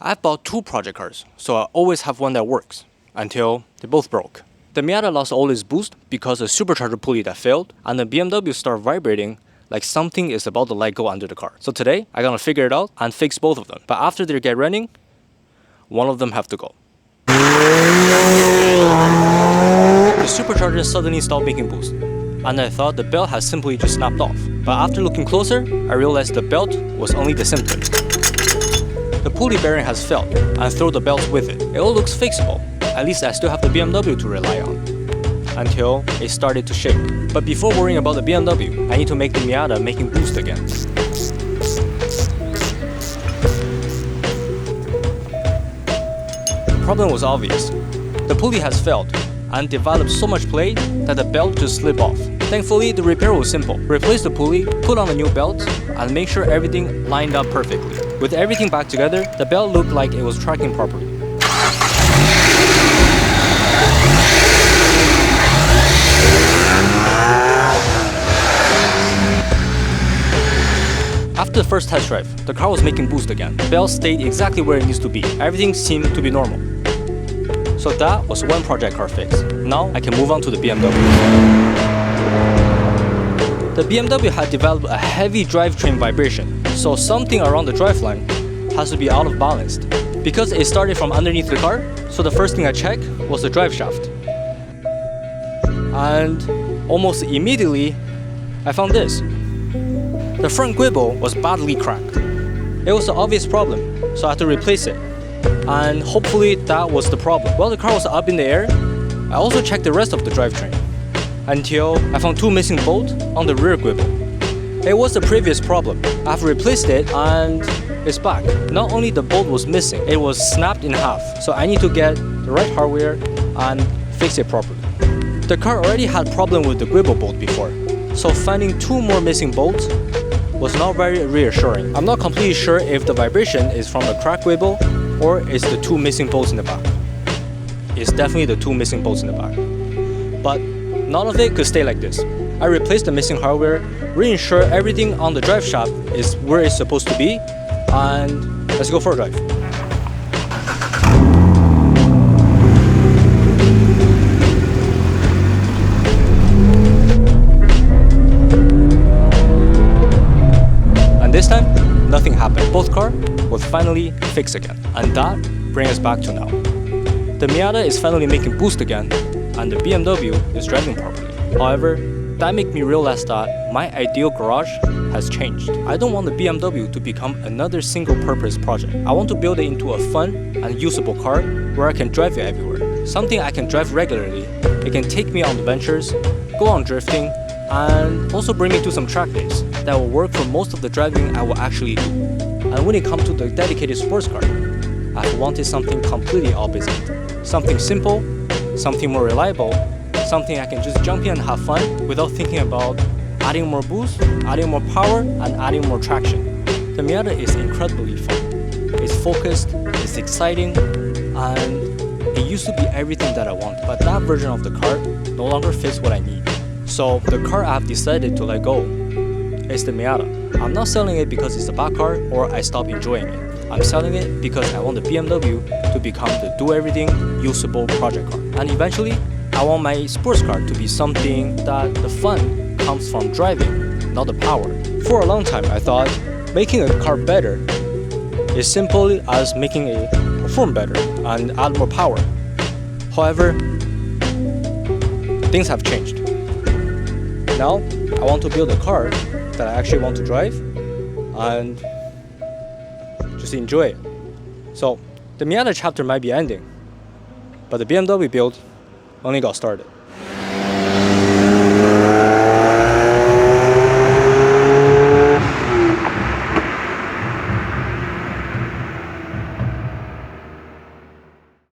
I've bought two project cars, so I always have one that works, until they both broke. The Miata lost all its boost because of the supercharger pulley that failed, and the BMW started vibrating like something is about to let go under the car. So today, I'm gonna figure it out and fix both of them. But after they get running, one of them have to go. The supercharger suddenly stopped making boost, and I thought the belt had simply just snapped off. But after looking closer, I realized the belt was only the symptom. The pulley bearing has failed, and throw the belt with it. It all looks fixable. At least I still have the BMW to rely on. Until it started to shake. But before worrying about the BMW, I need to make the Miata making boost again. The problem was obvious. The pulley has failed, and developed so much play that the belt just slipped off. Thankfully, the repair was simple. Replace the pulley, put on a new belt, and make sure everything lined up perfectly. With everything back together, the belt looked like it was tracking properly. After the first test drive, the car was making boost again. The belt stayed exactly where it needs to be. Everything seemed to be normal. So that was one project car fix. Now I can move on to the BMW. The BMW had developed a heavy drivetrain vibration, so something around the driveline has to be out of balance. Because it started from underneath the car, so the first thing I checked was the drive shaft. And almost immediately, I found this. The front grill was badly cracked. It was an obvious problem, so I had to replace it. And hopefully that was the problem. While the car was up in the air, I also checked the rest of the drivetrain, until I found two missing bolts on the rear grill. It was the previous problem. I've replaced it and it's back. Not only the bolt was missing, it was snapped in half. So I need to get the right hardware and fix it properly. The car already had problem with the grill bolt before, so finding two more missing bolts was not very reassuring. I'm not completely sure if the vibration is from the cracked grill or it's the two missing bolts in the back. It's definitely the two missing bolts in the back. But none of it could stay like this. I replaced the missing hardware, reinsure everything on the drive shaft is where it's supposed to be, and let's go for a drive. And this time, nothing happened. Both cars was finally fixed again. And that brings us back to now. The Miata is finally making boost again, and the BMW is driving properly. However, that made me realize that my ideal garage has changed. I don't want the BMW to become another single-purpose project. I want to build it into a fun and usable car where I can drive it everywhere. Something I can drive regularly. It can take me on adventures, go on drifting, and also bring me to some track days that will work for most of the driving I will actually do. And when it comes to the dedicated sports car, I've wanted something completely opposite. Something simple, something more reliable, something I can just jump in and have fun without thinking about adding more boost, adding more power, and adding more traction. The Miata is incredibly fun. It's focused, it's exciting, and it used to be everything that I want, but that version of the car no longer fits what I need. So the car I've decided to let go is the Miata. I'm not selling it because it's a bad car or I stopped enjoying it. I'm selling it because I want the BMW to become the do-everything, usable project car. And eventually, I want my sports car to be something that the fun comes from driving, not the power. For a long time, I thought making a car better is simple as making it perform better and add more power. However, things have changed. Now, I want to build a car that I actually want to drive and just enjoy it. So, the Miata chapter might be ending, but the BMW build only got started.